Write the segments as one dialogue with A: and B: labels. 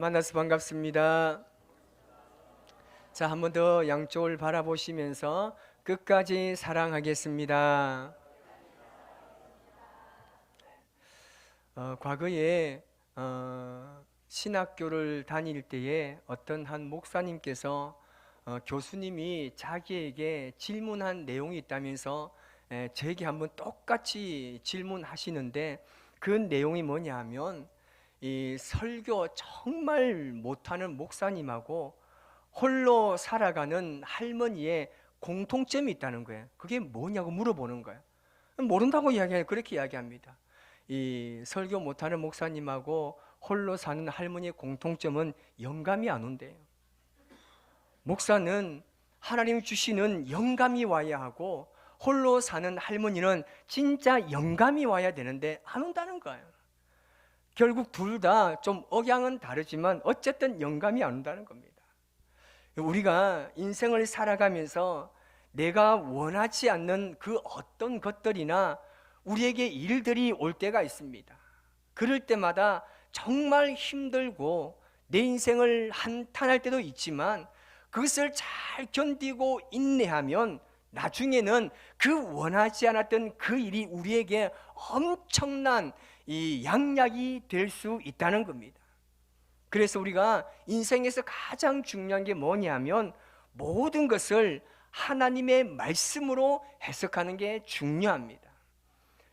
A: 만나서 반갑습니다. 자, 한 번 더 양쪽을 바라보시면서 끝까지 사랑하겠습니다. 과거에 신학교를 다닐 때에 어떤 한 목사님께서 교수님이 자기에게 질문한 내용이 있다면서 저에게 한번 똑같이 질문하시는데, 그 내용이 뭐냐 하면 이 설교 정말 못하는 목사님하고 홀로 살아가는 할머니의 공통점이 있다는 거예요. 그게 뭐냐고 물어보는 거예요. 모른다고 그렇게 이야기합니다. 이 설교 못하는 목사님하고 홀로 사는 할머니의 공통점은 영감이 안 온대요. 목사는 하나님이 주시는 영감이 와야 하고, 홀로 사는 할머니는 진짜 영감이 와야 되는데 안 온다는 거예요. 결국 둘 다 좀 억양은 다르지만 어쨌든 영감이 안 온다는 겁니다. 우리가 인생을 살아가면서 내가 원하지 않는 그 어떤 것들이나 우리에게 일들이 올 때가 있습니다. 그럴 때마다 정말 힘들고 내 인생을 한탄할 때도 있지만, 그것을 잘 견디고 인내하면 나중에는 그 원하지 않았던 그 일이 우리에게 엄청난 이 양약이 될 수 있다는 겁니다. 그래서 우리가 인생에서 가장 중요한 게 뭐냐면, 모든 것을 하나님의 말씀으로 해석하는 게 중요합니다.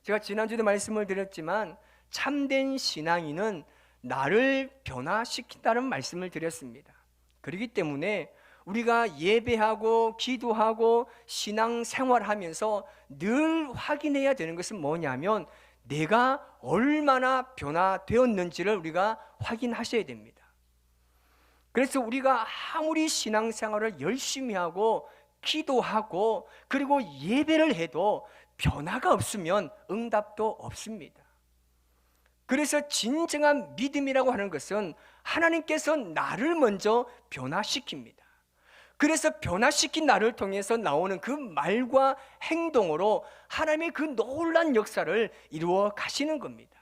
A: 제가 지난주에도 말씀을 드렸지만, 참된 신앙인은 나를 변화시킨다는 말씀을 드렸습니다. 그렇기 때문에 우리가 예배하고 기도하고 신앙생활하면서 늘 확인해야 되는 것은 뭐냐면, 내가 얼마나 변화되었는지를 우리가 확인하셔야 됩니다. 그래서 우리가 아무리 신앙생활을 열심히 하고 기도하고 그리고 예배를 해도 변화가 없으면 응답도 없습니다. 그래서 진정한 믿음이라고 하는 것은 하나님께서 나를 먼저 변화시킵니다. 그래서 변화시킨 나를 통해서 나오는 그 말과 행동으로 하나님의 그 놀라운 역사를 이루어 가시는 겁니다.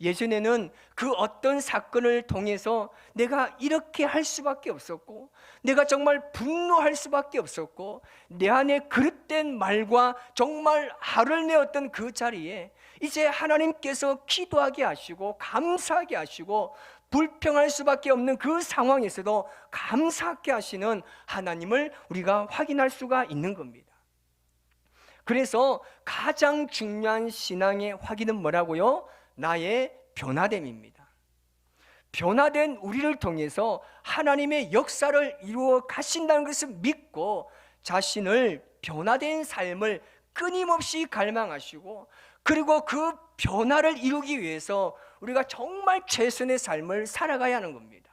A: 예전에는 그 어떤 사건을 통해서 내가 이렇게 할 수밖에 없었고, 내가 정말 분노할 수밖에 없었고, 내 안에 그릇된 말과 정말 화를 내었던 그 자리에 이제 하나님께서 기도하게 하시고 감사하게 하시고, 불평할 수밖에 없는 그 상황에서도 감사하게 하시는 하나님을 우리가 확인할 수가 있는 겁니다. 그래서 가장 중요한 신앙의 확인은 뭐라고요? 나의 변화됨입니다. 변화된 우리를 통해서 하나님의 역사를 이루어 가신다는 것을 믿고, 자신을 변화된 삶을 끊임없이 갈망하시고, 그리고 그 변화를 이루기 위해서 우리가 정말 최선의 삶을 살아가야 하는 겁니다.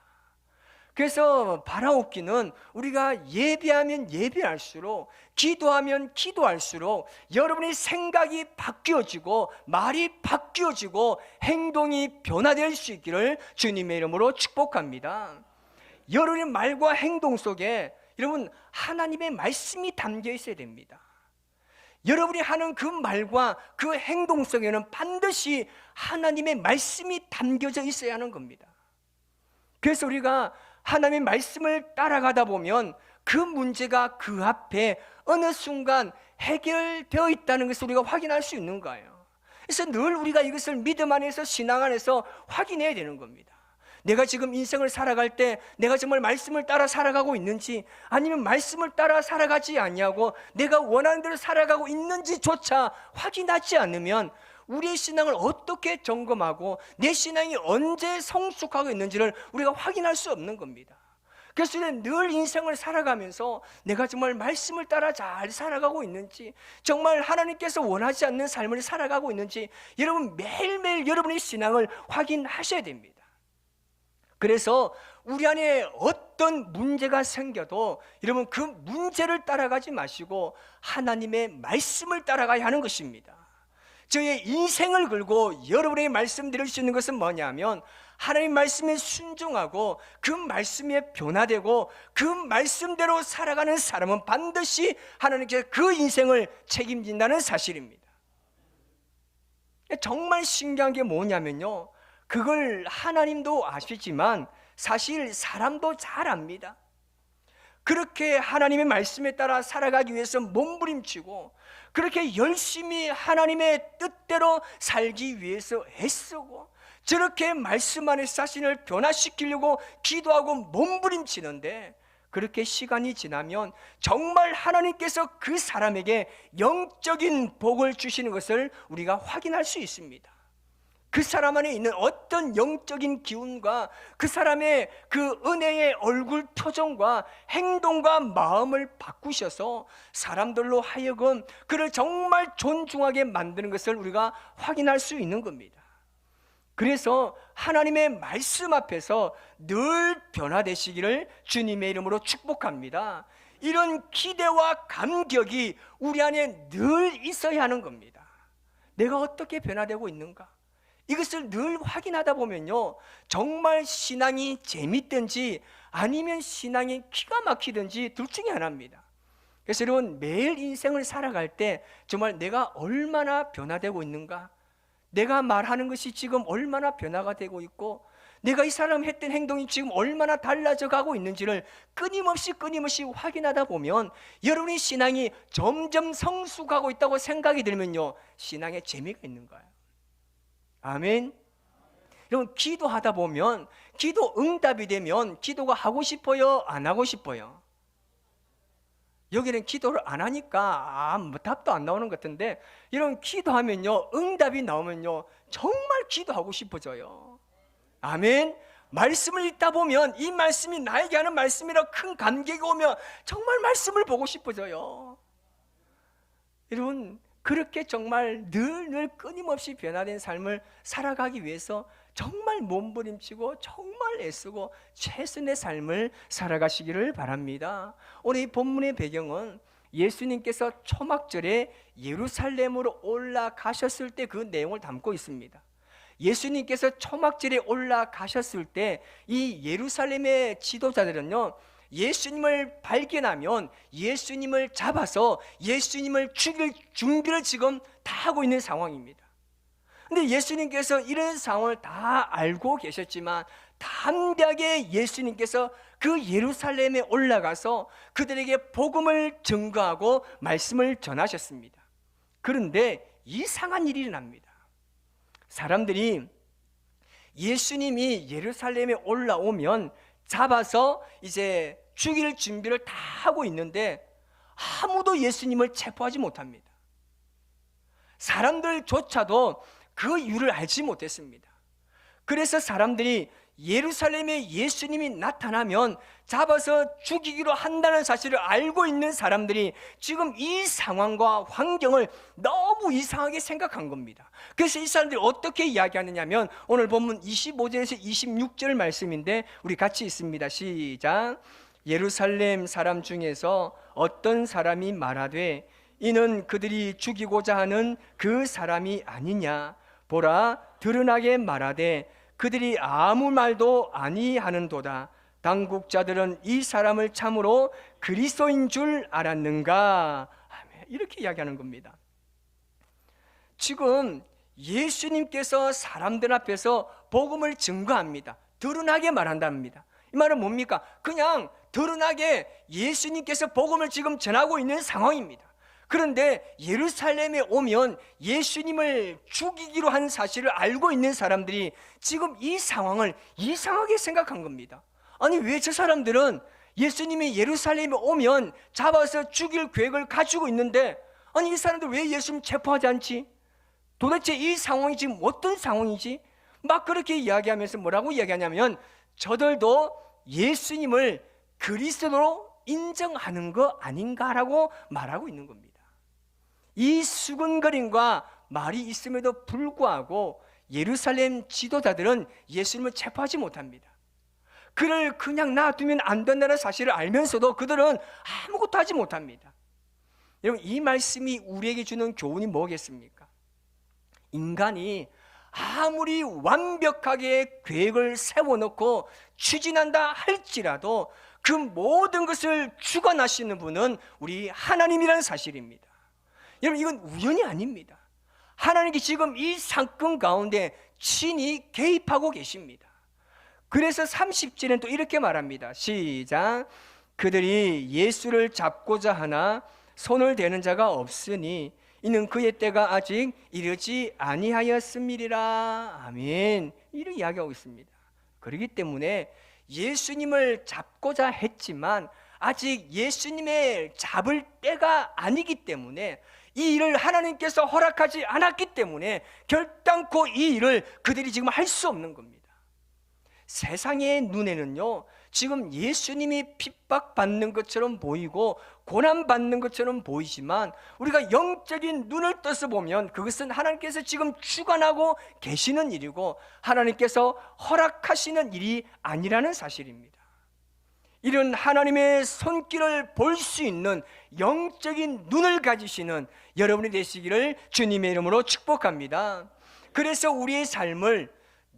A: 그래서 바라옵기는 우리가 예배하면 예배할수록, 기도하면 기도할수록 여러분의 생각이 바뀌어지고 말이 바뀌어지고 행동이 변화될 수 있기를 주님의 이름으로 축복합니다. 여러분의 말과 행동 속에 여러분 하나님의 말씀이 담겨 있어야 됩니다. 여러분이 하는 그 말과 그 행동 속에는 반드시 하나님의 말씀이 담겨져 있어야 하는 겁니다. 그래서 우리가 하나님의 말씀을 따라가다 보면 그 문제가 그 앞에 어느 순간 해결되어 있다는 것을 우리가 확인할 수 있는 거예요. 그래서 늘 우리가 이것을 믿음 안에서 신앙 안에서 확인해야 되는 겁니다. 내가 지금 인생을 살아갈 때 내가 정말 말씀을 따라 살아가고 있는지, 아니면 말씀을 따라 살아가지 않냐고 내가 원하는 대로 살아가고 있는지조차 확인하지 않으면 우리의 신앙을 어떻게 점검하고 내 신앙이 언제 성숙하고 있는지를 우리가 확인할 수 없는 겁니다. 그래서 늘 인생을 살아가면서 내가 정말 말씀을 따라 잘 살아가고 있는지, 정말 하나님께서 원하지 않는 삶을 살아가고 있는지 여러분 매일매일 여러분의 신앙을 확인하셔야 됩니다. 그래서 우리 안에 어떤 문제가 생겨도 여러분 그 문제를 따라가지 마시고 하나님의 말씀을 따라가야 하는 것입니다. 저의 인생을 걸고 여러분에게 말씀드릴 수 있는 것은 뭐냐면, 하나님 말씀에 순종하고 그 말씀에 변화되고 그 말씀대로 살아가는 사람은 반드시 하나님께서 그 인생을 책임진다는 사실입니다. 정말 신기한 게 뭐냐면요, 그걸 하나님도 아시지만 사실 사람도 잘 압니다. 그렇게 하나님의 말씀에 따라 살아가기 위해서 몸부림치고 그렇게 열심히 하나님의 뜻대로 살기 위해서 애쓰고 저렇게 말씀 안에 자신을 변화시키려고 기도하고 몸부림치는데, 그렇게 시간이 지나면 정말 하나님께서 그 사람에게 영적인 복을 주시는 것을 우리가 확인할 수 있습니다. 그 사람 안에 있는 어떤 영적인 기운과 그 사람의 그 은혜의 얼굴 표정과 행동과 마음을 바꾸셔서 사람들로 하여금 그를 정말 존중하게 만드는 것을 우리가 확인할 수 있는 겁니다. 그래서 하나님의 말씀 앞에서 늘 변화되시기를 주님의 이름으로 축복합니다. 이런 기대와 감격이 우리 안에 늘 있어야 하는 겁니다. 내가 어떻게 변화되고 있는가? 이것을 늘 확인하다 보면요, 정말 신앙이 재밌든지 아니면 신앙이 기가 막히든지 둘 중에 하나입니다. 그래서 여러분, 매일 인생을 살아갈 때 정말 내가 얼마나 변화되고 있는가, 내가 말하는 것이 지금 얼마나 변화가 되고 있고 내가 이 사람 했던 행동이 지금 얼마나 달라져 가고 있는지를 끊임없이 확인하다 보면 여러분의 신앙이 점점 성숙하고 있다고 생각이 들면요, 신앙에 재미가 있는 거예요. 아멘. 여러분, 기도하다 보면 기도 응답이 되면 기도가 하고 싶어요, 안 하고 싶어요? 여기는 기도를 안 하니까 뭐 답도 안 나오는 것 같은데, 여러분, 기도하면요, 응답이 나오면요, 정말 기도하고 싶어져요. 아멘. 말씀을 읽다 보면 이 말씀이 나에게 하는 말씀이라 큰 감격이 오면 정말 말씀을 보고 싶어져요. 여러분, 그렇게 정말 늘 끊임없이 변화된 삶을 살아가기 위해서 정말 몸부림치고 정말 애쓰고 최선의 삶을 살아가시기를 바랍니다. 오늘 이 본문의 배경은 예수님께서 초막절에 예루살렘으로 올라가셨을 때 그 내용을 담고 있습니다. 예수님께서 초막절에 올라가셨을 때 이 예루살렘의 지도자들은요, 예수님을 발견하면 예수님을 잡아서 예수님을 죽일 준비를 지금 다 하고 있는 상황입니다. 근데 예수님께서 이런 상황을 다 알고 계셨지만 담대하게 예수님께서 그 예루살렘에 올라가서 그들에게 복음을 증거하고 말씀을 전하셨습니다. 그런데 이상한 일이 일어납니다. 사람들이 예수님이 예루살렘에 올라오면 잡아서 이제 죽일 준비를 다 하고 있는데 아무도 예수님을 체포하지 못합니다. 사람들조차도 그 이유를 알지 못했습니다. 그래서 사람들이 예루살렘에 예수님이 나타나면 잡아서 죽이기로 한다는 사실을 알고 있는 사람들이 지금 이 상황과 환경을 너무 이상하게 생각한 겁니다. 그래서 이 사람들이 어떻게 이야기하느냐면 오늘 본문 25절에서 26절 말씀인데 우리 같이 읽습니다. 시작. 예루살렘 사람 중에서 어떤 사람이 말하되 이는 그들이 죽이고자 하는 그 사람이 아니냐. 보라, 드러나게 말하되 그들이 아무 말도 아니하는도다. 당국자들은 이 사람을 참으로 그리스도인 줄 알았는가. 이렇게 이야기하는 겁니다. 지금 예수님께서 사람들 앞에서 복음을 증거합니다. 드러나게 말한답니다. 이 말은 뭡니까? 그냥 드러나게 예수님께서 복음을 지금 전하고 있는 상황입니다. 그런데 예루살렘에 오면 예수님을 죽이기로 한 사실을 알고 있는 사람들이 지금 이 상황을 이상하게 생각한 겁니다. 아니, 왜 저 사람들은 예수님이 예루살렘에 오면 잡아서 죽일 계획을 가지고 있는데, 아니 이 사람들 왜 예수님 체포하지 않지? 도대체 이 상황이 지금 어떤 상황이지? 막 그렇게 이야기하면서 뭐라고 이야기하냐면 저들도 예수님을 그리스도로 인정하는 거 아닌가라고 말하고 있는 겁니다. 이 수군거림과 말이 있음에도 불구하고 예루살렘 지도자들은 예수님을 체포하지 못합니다. 그를 그냥 놔두면 안 된다는 사실을 알면서도 그들은 아무것도 하지 못합니다. 여러분, 이 말씀이 우리에게 주는 교훈이 뭐겠습니까? 인간이 아무리 완벽하게 계획을 세워놓고 추진한다 할지라도 그 모든 것을 주관하시는 분은 우리 하나님이라는 사실입니다. 여러분, 이건 우연이 아닙니다. 하나님이 지금 이 사건 가운데 친히 개입하고 계십니다. 그래서 30절에는 또 이렇게 말합니다. 시작. 그들이 예수를 잡고자 하나 손을 대는 자가 없으니 이는 그의 때가 아직 이르지 아니하였음이리라. 아멘. 이렇게 이야기하고 있습니다. 그렇기 때문에 예수님을 잡고자 했지만 아직 예수님의 잡을 때가 아니기 때문에, 이 일을 하나님께서 허락하지 않았기 때문에 결단코 이 일을 그들이 지금 할 수 없는 겁니다. 세상의 눈에는요, 지금 예수님이 핍박받는 것처럼 보이고 고난받는 것처럼 보이지만, 우리가 영적인 눈을 떠서 보면 그것은 하나님께서 지금 주관하고 계시는 일이고 하나님께서 허락하시는 일이 아니라는 사실입니다. 이런 하나님의 손길을 볼 수 있는 영적인 눈을 가지시는 여러분이 되시기를 주님의 이름으로 축복합니다. 그래서 우리의 삶을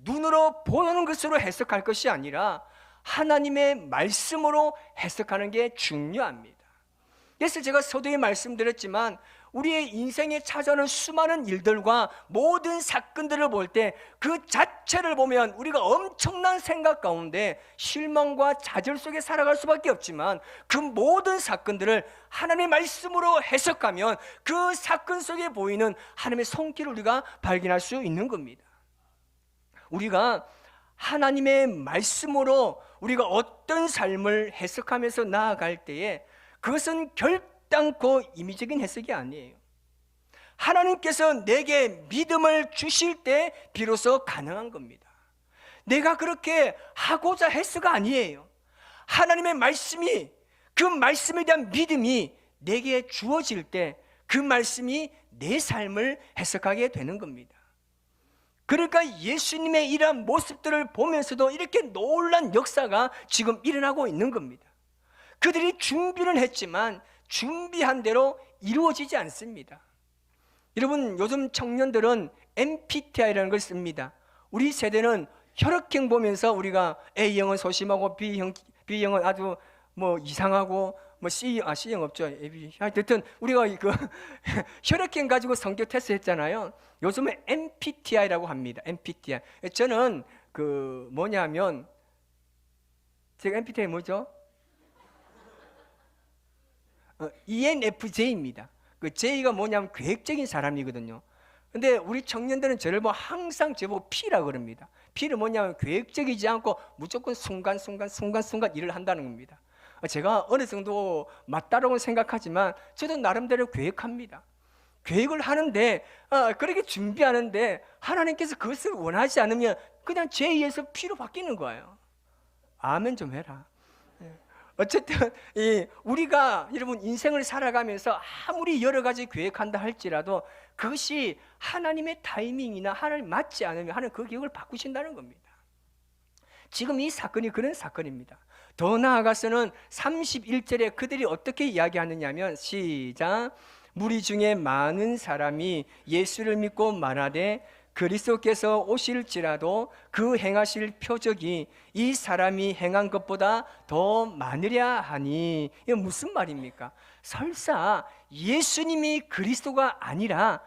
A: 눈으로 보는 것으로 해석할 것이 아니라 하나님의 말씀으로 해석하는 게 중요합니다. 그래서 제가 서두에 말씀드렸지만 우리의 인생에 찾아오는 수많은 일들과 모든 사건들을 볼 때 그 자체를 보면 우리가 엄청난 생각 가운데 실망과 좌절 속에 살아갈 수밖에 없지만, 그 모든 사건들을 하나님의 말씀으로 해석하면 그 사건 속에 보이는 하나님의 손길을 우리가 발견할 수 있는 겁니다. 우리가 하나님의 말씀으로 우리가 어떤 삶을 해석하면서 나아갈 때에 그것은 결단코 임의적인 해석이 아니에요. 하나님께서 내게 믿음을 주실 때 비로소 가능한 겁니다. 내가 그렇게 하고자 해서가 아니에요. 하나님의 말씀이, 그 말씀에 대한 믿음이 내게 주어질 때 그 말씀이 내 삶을 해석하게 되는 겁니다. 그러니까 예수님의 이러한 모습들을 보면서도 이렇게 놀란 역사가 지금 일어나고 있는 겁니다. 그들이 준비는 했지만 준비한 대로 이루어지지 않습니다. 여러분, 요즘 청년들은 MBTI라는 걸 씁니다. 우리 세대는 혈액형 보면서 우리가 A형은 소심하고 B형은 아주 이상하고 C형 없죠. 하여튼 우리가 그 혈액형 가지고 성격 테스트 했잖아요. 요즘에 MBTI라고 합니다. MBTI. 저는 제가 MBTI 뭐죠? ENFJ입니다. 그 J가 뭐냐면 계획적인 사람이거든요. 근데 우리 청년들은 저를 항상 저보고 P라고 그럽니다. P는 뭐냐면 계획적이지 않고 무조건 순간순간 일을 한다는 겁니다. 제가 어느 정도 맞다라고 생각하지만 저도 나름대로 계획합니다. 계획을 하는데 그렇게 준비하는데 하나님께서 그것을 원하지 않으면 그냥 J에서 P로 바뀌는 거예요. 아멘 좀 해라. 어쨌든 우리가 여러분 인생을 살아가면서 아무리 여러 가지 계획한다 할지라도 그것이 하나님의 타이밍이나 하나님 맞지 않으면 하나님 그 계획을 바꾸신다는 겁니다. 지금 이 사건이 그런 사건입니다. 더 나아가서는 31절에 그들이 어떻게 이야기하느냐 하면 시작. 무리 중에 많은 사람이 예수를 믿고 말하되 그리스도께서 오실지라도 그 행하실 표적이 이 사람이 행한 것보다 더 많으랴 하니. 이게 무슨 말입니까? 설사 예수님이 그리스도가 아니라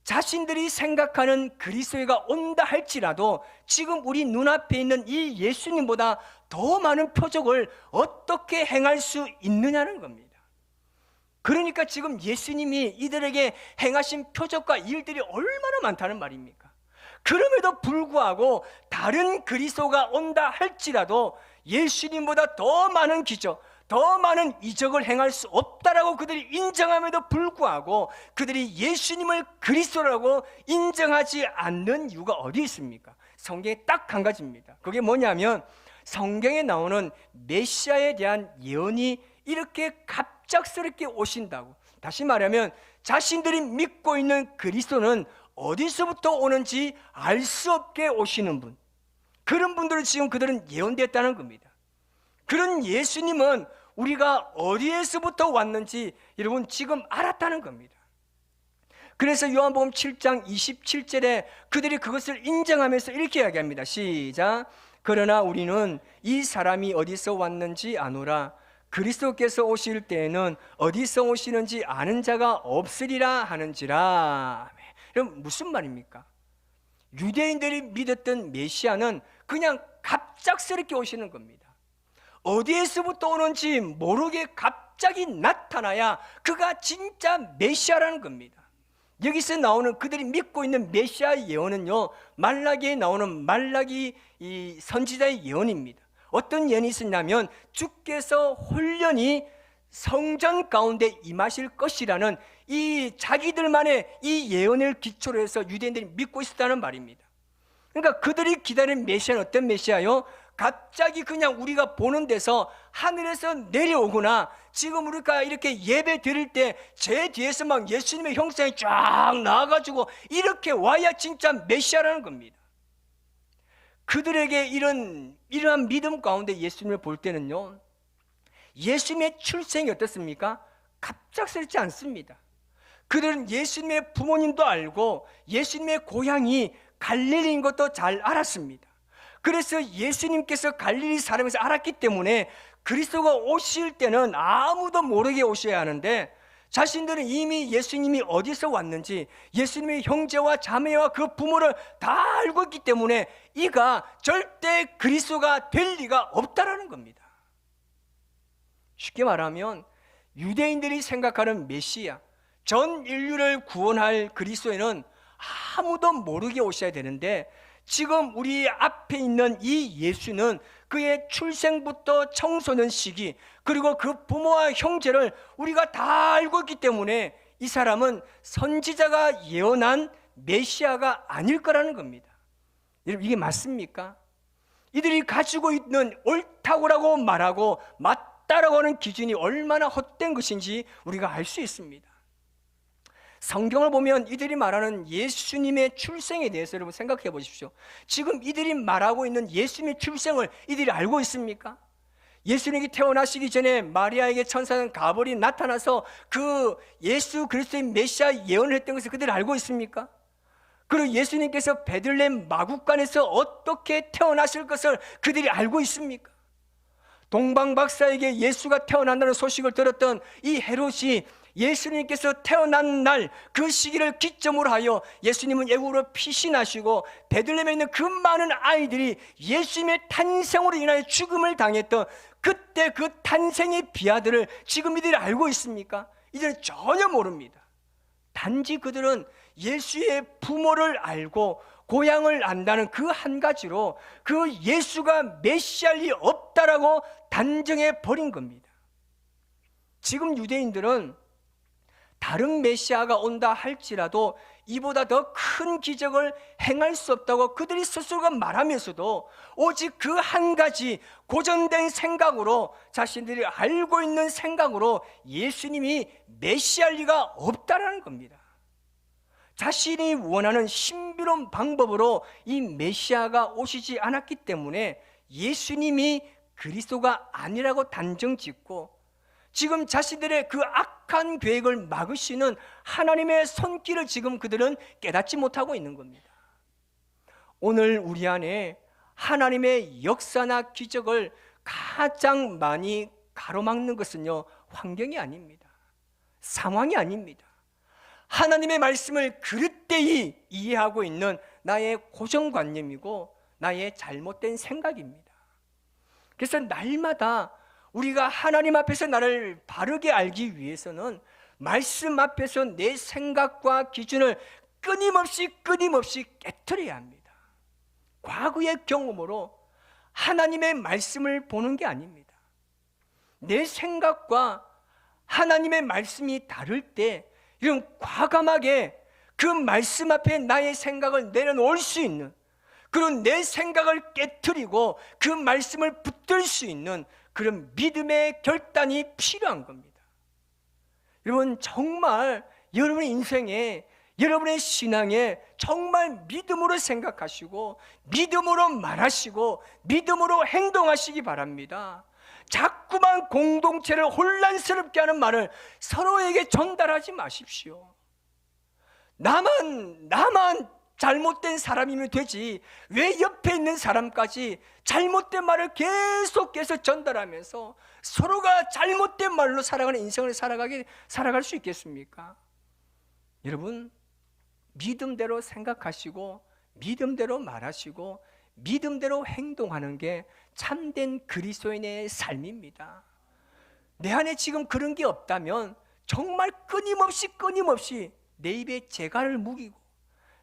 A: 자신들이 생각하는 그리스도가 온다 할지라도 지금 우리 눈앞에 있는 이 예수님보다 더 많은 표적을 어떻게 행할 수 있느냐는 겁니다. 그러니까 지금 예수님이 이들에게 행하신 표적과 일들이 얼마나 많다는 말입니까? 그럼에도 불구하고 다른 그리스도가 온다 할지라도 예수님보다 더 많은 기적, 더 많은 이적을 행할 수 없다라고 그들이 인정함에도 불구하고 그들이 예수님을 그리스도라고 인정하지 않는 이유가 어디 있습니까? 성경에 딱 한 가지입니다. 그게 뭐냐면 성경에 나오는 메시아에 대한 예언이 이렇게 갑작스럽게 오신다고. 다시 말하면 자신들이 믿고 있는 그리스도는 어디서부터 오는지 알 수 없게 오시는 분, 그런 분들을 지금 그들은 예언됐다는 겁니다. 그런 예수님은 우리가 어디에서부터 왔는지 여러분 지금 알았다는 겁니다. 그래서 요한복음 7장 27절에 그들이 그것을 인정하면서 이렇게 이야기합니다. 시작. 그러나 우리는 이 사람이 어디서 왔는지 아노라. 그리스도께서 오실 때에는 어디서 오시는지 아는 자가 없으리라 하는지라. 여러분 무슨 말입니까? 유대인들이 믿었던 메시아는 그냥 갑작스럽게 오시는 겁니다. 어디에서부터 오는지 모르게 갑자기 나타나야 그가 진짜 메시아라는 겁니다. 여기서 나오는 그들이 믿고 있는 메시아 예언은요, 말라기에 나오는 말라기 이 선지자의 예언입니다. 어떤 예언이 있었냐면 주께서 홀련히 성전 가운데 임하실 것이라는 이 자기들만의 이 예언을 기초로 해서 유대인들이 믿고 있었다는 말입니다. 그러니까 그들이 기다린 메시아는 어떤 메시아요? 갑자기 그냥 우리가 보는 데서 하늘에서 내려오거나 지금 우리가 이렇게 예배 드릴 때 제 뒤에서 막 예수님의 형상이 쫙 나와가지고 이렇게 와야 진짜 메시아라는 겁니다. 그들에게 이러한 믿음 가운데 예수님을 볼 때는요, 예수님의 출생이 어떻습니까? 갑작스럽지 않습니다. 그들은 예수님의 부모님도 알고 예수님의 고향이 갈릴리인 것도 잘 알았습니다. 그래서 예수님께서 갈릴리 사람에서 알았기 때문에 그리스도가 오실 때는 아무도 모르게 오셔야 하는데, 자신들은 이미 예수님이 어디서 왔는지 예수님의 형제와 자매와 그 부모를 다 알고 있기 때문에 이가 절대 그리스도가 될 리가 없다라는 겁니다. 쉽게 말하면 유대인들이 생각하는 메시아, 전 인류를 구원할 그리스도에는 아무도 모르게 오셔야 되는데, 지금 우리 앞에 있는 이 예수는 그의 출생부터 청소년 시기, 그리고 그 부모와 형제를 우리가 다 알고 있기 때문에 이 사람은 선지자가 예언한 메시아가 아닐 거라는 겁니다. 여러분, 이게 맞습니까? 이들이 가지고 있는 옳다고라고 말하고 맞다라고 하는 기준이 얼마나 헛된 것인지 우리가 알 수 있습니다. 성경을 보면 이들이 말하는 예수님의 출생에 대해서 여러분 생각해 보십시오. 지금 이들이 말하고 있는 예수님의 출생을 이들이 알고 있습니까? 예수님이 태어나시기 전에 마리아에게 천사는 가버리 나타나서 그 예수 그리스도의 메시아 예언을 했던 것을 그들이 알고 있습니까? 그리고 예수님께서 베들레헴 마구간에서 어떻게 태어나실 것을 그들이 알고 있습니까? 동방 박사에게 예수가 태어난다는 소식을 들었던 이 헤롯이 예수님께서 태어난 날 그 시기를 기점으로 하여 예수님은 애국으로 피신하시고 베들레헴에 있는 그 많은 아이들이 예수님의 탄생으로 인하여 죽음을 당했던 그때 그 탄생의 비하들을 지금 이들이 알고 있습니까? 이들은 전혀 모릅니다. 단지 그들은 예수의 부모를 알고 고향을 안다는 그 한 가지로 그 예수가 메시아일 리 없다라고 단정해 버린 겁니다. 지금 유대인들은 다른 메시아가 온다 할지라도 이보다 더 큰 기적을 행할 수 없다고 그들이 스스로가 말하면서도 오직 그 한 가지 고정된 생각으로, 자신들이 알고 있는 생각으로 예수님이 메시아일 리가 없다라는 겁니다. 자신이 원하는 신비로운 방법으로 이 메시아가 오시지 않았기 때문에 예수님이 그리스도가 아니라고 단정짓고, 지금 자신들의 그 악한 계획을 막으시는 하나님의 손길을 지금 그들은 깨닫지 못하고 있는 겁니다. 오늘 우리 안에 하나님의 역사나 기적을 가장 많이 가로막는 것은요, 환경이 아닙니다. 상황이 아닙니다. 하나님의 말씀을 그릇되이 이해하고 있는 나의 고정관념이고 나의 잘못된 생각입니다. 그래서 날마다 우리가 하나님 앞에서 나를 바르게 알기 위해서는 말씀 앞에서 내 생각과 기준을 끊임없이 깨트려야 합니다. 과거의 경험으로 하나님의 말씀을 보는 게 아닙니다. 내 생각과 하나님의 말씀이 다를 때 이런 과감하게 그 말씀 앞에 나의 생각을 내려놓을 수 있는, 그런 내 생각을 깨트리고 그 말씀을 붙들 수 있는 그런 믿음의 결단이 필요한 겁니다. 여러분, 정말 여러분의 인생에, 여러분의 신앙에 정말 믿음으로 생각하시고 믿음으로 말하시고 믿음으로 행동하시기 바랍니다. 자꾸만 공동체를 혼란스럽게 하는 말을 서로에게 전달하지 마십시오. 나만 잘못된 사람이면 되지 왜 옆에 있는 사람까지 잘못된 말을 계속해서 전달하면서 서로가 잘못된 말로 살아가는 인생을 살아갈 수 있겠습니까? 여러분, 믿음대로 생각하시고 믿음대로 말하시고 믿음대로 행동하는 게 참된 그리스도인의 삶입니다. 내 안에 지금 그런 게 없다면 정말 끊임없이 내 입에 재갈을 묵이고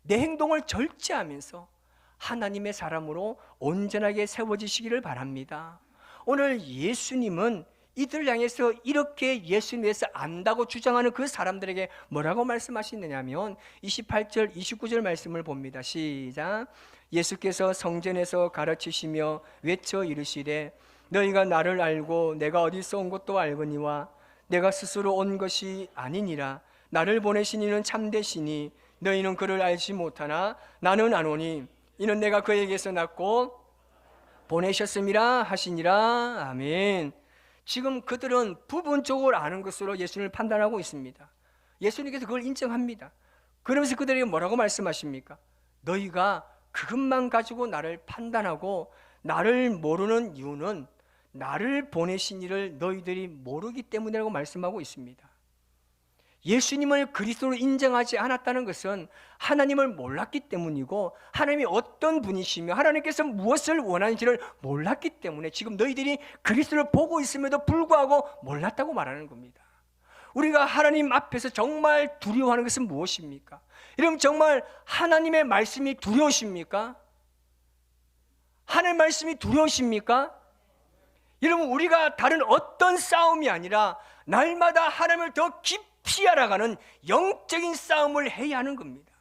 A: 내 행동을 절제하면서 하나님의 사람으로 온전하게 세워지시기를 바랍니다. 오늘 예수님은 이들을 향해서 이렇게 예수님에 대해서 안다고 주장하는 그 사람들에게 뭐라고 말씀하시느냐면 28절 29절 말씀을 봅니다. 시작. 예수께서 성전에서 가르치시며 외쳐 이르시되 너희가 나를 알고 내가 어디서 온 것도 알거니와 내가 스스로 온 것이 아니니라. 나를 보내신 이는 참되시니 너희는 그를 알지 못하나 나는 아노니 이는 내가 그에게서 났고 보내셨음이라 하시니라. 아멘. 지금 그들은 부분적으로 아는 것으로 예수님을 판단하고 있습니다. 예수님께서 그걸 인정합니다. 그러면서 그들에게 뭐라고 말씀하십니까? 너희가 그것만 가지고 나를 판단하고 나를 모르는 이유는 나를 보내신 이를 너희들이 모르기 때문이라고 말씀하고 있습니다. 예수님을 그리스도로 인정하지 않았다는 것은 하나님을 몰랐기 때문이고 하나님이 어떤 분이시며 하나님께서 무엇을 원하는지를 몰랐기 때문에 지금 너희들이 그리스도를 보고 있음에도 불구하고 몰랐다고 말하는 겁니다. 우리가 하나님 앞에서 정말 두려워하는 것은 무엇입니까? 여러분, 정말 하나님의 말씀이 두려우십니까? 하나님의 말씀이 두려우십니까? 여러분, 우리가 다른 어떤 싸움이 아니라 날마다 하나님을 더 깊이 알아가는 영적인 싸움을 해야 하는 겁니다.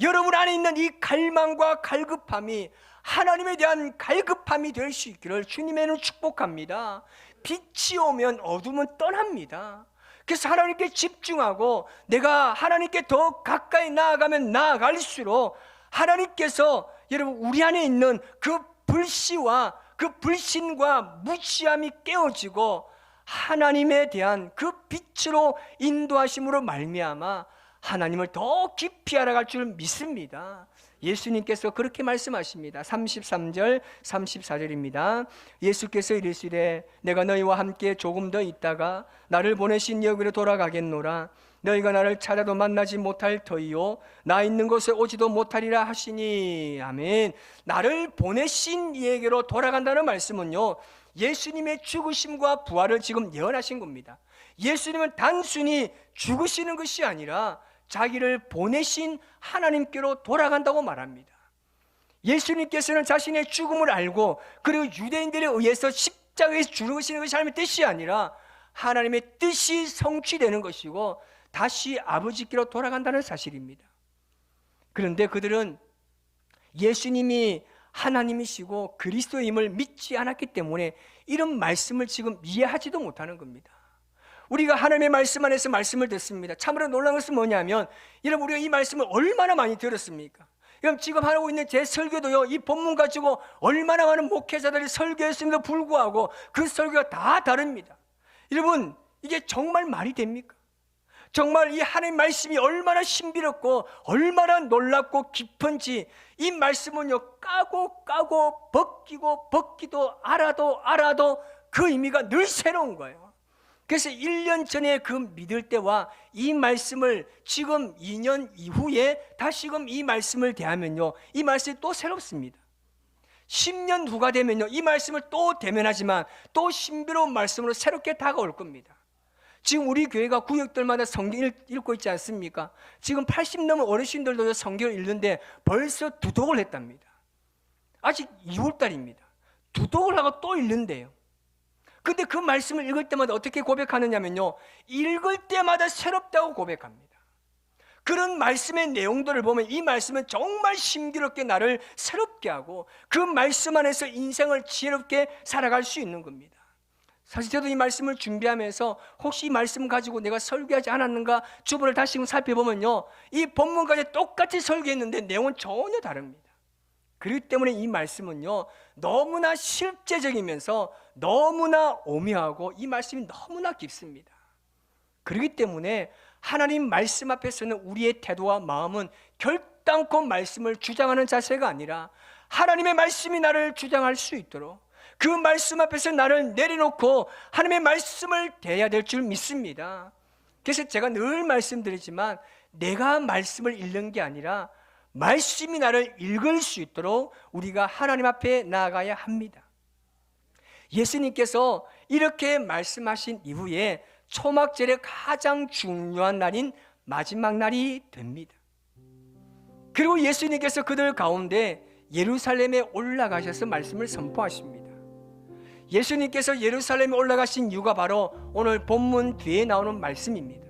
A: 여러분 안에 있는 이 갈망과 갈급함이 하나님에 대한 갈급함이 될 수 있기를 주님에는 축복합니다. 빛이 오면 어둠은 떠납니다. 그래서 하나님께 집중하고 내가 하나님께 더 가까이 나아가면 나아갈수록 하나님께서 여러분 우리 안에 있는 그 불씨와 그 불신과 무시함이 깨어지고 하나님에 대한 그 빛으로 인도하심으로 말미암아 하나님을 더 깊이 알아갈 줄 믿습니다. 예수님께서 그렇게 말씀하십니다. 33절 34절입니다. 예수께서 이르시되 내가 너희와 함께 조금 더 있다가 나를 보내신 여기로 돌아가겠노라. 너희가 나를 찾아도 만나지 못할 터이요 나 있는 곳에 오지도 못하리라 하시니. 아멘. 나를 보내신 이에게로 돌아간다는 말씀은요, 예수님의 죽으심과 부활을 지금 예언하신 겁니다. 예수님은 단순히 죽으시는 것이 아니라 자기를 보내신 하나님께로 돌아간다고 말합니다. 예수님께서는 자신의 죽음을 알고 그리고 유대인들에 의해서 십자가에서 죽으시는 것이 하나님의 뜻이 아니라 하나님의 뜻이 성취되는 것이고 다시 아버지께로 돌아간다는 사실입니다. 그런데 그들은 예수님이 하나님이시고 그리스도임을 믿지 않았기 때문에 이런 말씀을 지금 이해하지도 못하는 겁니다. 우리가 하나님의 말씀 안에서 말씀을 듣습니다. 참으로 놀라운 것은 뭐냐면 여러분, 우리가 이 말씀을 얼마나 많이 들었습니까? 여러분, 지금 하고 있는 제 설교도요, 이 본문 가지고 얼마나 많은 목회자들이 설교했음에도 불구하고 그 설교가 다 다릅니다. 여러분, 이게 정말 말이 됩니까? 정말 이 하나님의 말씀이 얼마나 신비롭고 얼마나 놀랍고 깊은지 이 말씀은요, 까고 벗기도 알아도 그 의미가 늘 새로운 거예요. 그래서 1년 전에 그 믿을 때와 이 말씀을 지금 2년 이후에 다시금 이 말씀을 대하면요, 이 말씀이 또 새롭습니다. 10년 후가 되면요, 이 말씀을 또 대면하지만 또 신비로운 말씀으로 새롭게 다가올 겁니다. 지금 우리 교회가 구역들마다 성경 읽고 있지 않습니까? 지금 80 넘은 어르신들도 성경을 읽는데 벌써 두독을 했답니다. 아직 2월달입니다. 두독을 하고 또 읽는데요. 근데 그 말씀을 읽을 때마다 어떻게 고백하느냐면요, 읽을 때마다 새롭다고 고백합니다. 그런 말씀의 내용들을 보면 이 말씀은 정말 신비롭게 나를 새롭게 하고 그 말씀 안에서 인생을 지혜롭게 살아갈 수 있는 겁니다. 사실 저도 이 말씀을 준비하면서 혹시 이 말씀 가지고 내가 설교하지 않았는가 주변을 다시 살펴보면요, 이 본문까지 똑같이 설교했는데 내용은 전혀 다릅니다. 그렇기 때문에 이 말씀은요, 너무나 실제적이면서 너무나 오묘하고 이 말씀이 너무나 깊습니다. 그렇기 때문에 하나님 말씀 앞에서는 우리의 태도와 마음은 결단코 말씀을 주장하는 자세가 아니라 하나님의 말씀이 나를 주장할 수 있도록 그 말씀 앞에서 나를 내려놓고 하나님의 말씀을 대해야 될 줄 믿습니다. 그래서 제가 늘 말씀드리지만 내가 말씀을 읽는 게 아니라 말씀이 나를 읽을 수 있도록 우리가 하나님 앞에 나아가야 합니다. 예수님께서 이렇게 말씀하신 이후에 초막절의 가장 중요한 날인 마지막 날이 됩니다. 그리고 예수님께서 그들 가운데 예루살렘에 올라가셔서 말씀을 선포하십니다. 예수님께서 예루살렘에 올라가신 이유가 바로 오늘 본문 뒤에 나오는 말씀입니다.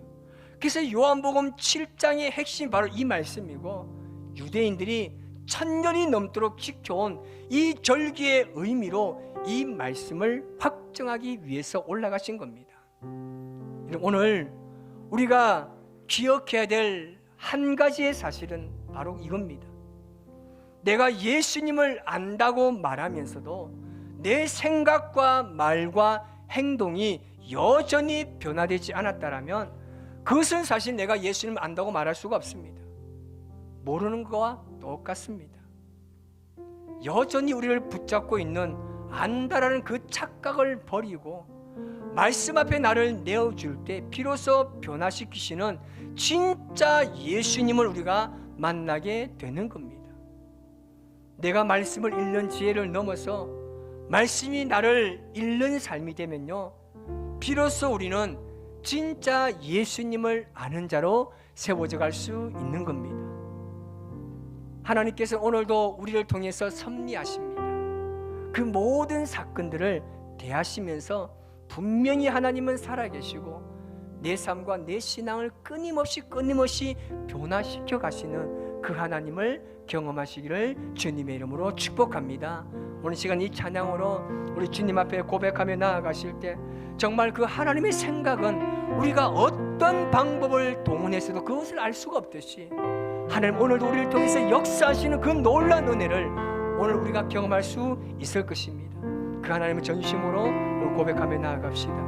A: 그래서 요한복음 7장의 핵심 바로 이 말씀이고, 유대인들이 1000년이 넘도록 지켜온 이 절기의 의미로 이 말씀을 확정하기 위해서 올라가신 겁니다. 오늘 우리가 기억해야 될 한 가지의 사실은 바로 이겁니다. 내가 예수님을 안다고 말하면서도 내 생각과 말과 행동이 여전히 변화되지 않았다면 그것은 사실 내가 예수님을 안다고 말할 수가 없습니다. 모르는 것과 똑같습니다. 여전히 우리를 붙잡고 있는 안다라는 그 착각을 버리고 말씀 앞에 나를 내어줄 때 비로소 변화시키시는 진짜 예수님을 우리가 만나게 되는 겁니다. 내가 말씀을 읽는 지혜를 넘어서 말씀이 나를 읽는 삶이 되면요, 비로소 우리는 진짜 예수님을 아는 자로 세워져 갈 수 있는 겁니다. 하나님께서 오늘도 우리를 통해서 섭리하십니다. 그 모든 사건들을 대하시면서 분명히 하나님은 살아계시고 내 삶과 내 신앙을 끊임없이 변화시켜 가시는 그 하나님을 경험하시기를 주님의 이름으로 축복합니다. 오늘 시간 이 찬양으로 우리 주님 앞에 고백하며 나아가실 때 정말 그 하나님의 생각은 우리가 어떤 방법을 동원해서도 그것을 알 수가 없듯이 하나님 오늘도 우리를 통해서 역사하시는 그 놀라운 은혜를 오늘 우리가 경험할 수 있을 것입니다. 그 하나님의 전심으로 고백하며 나아갑시다.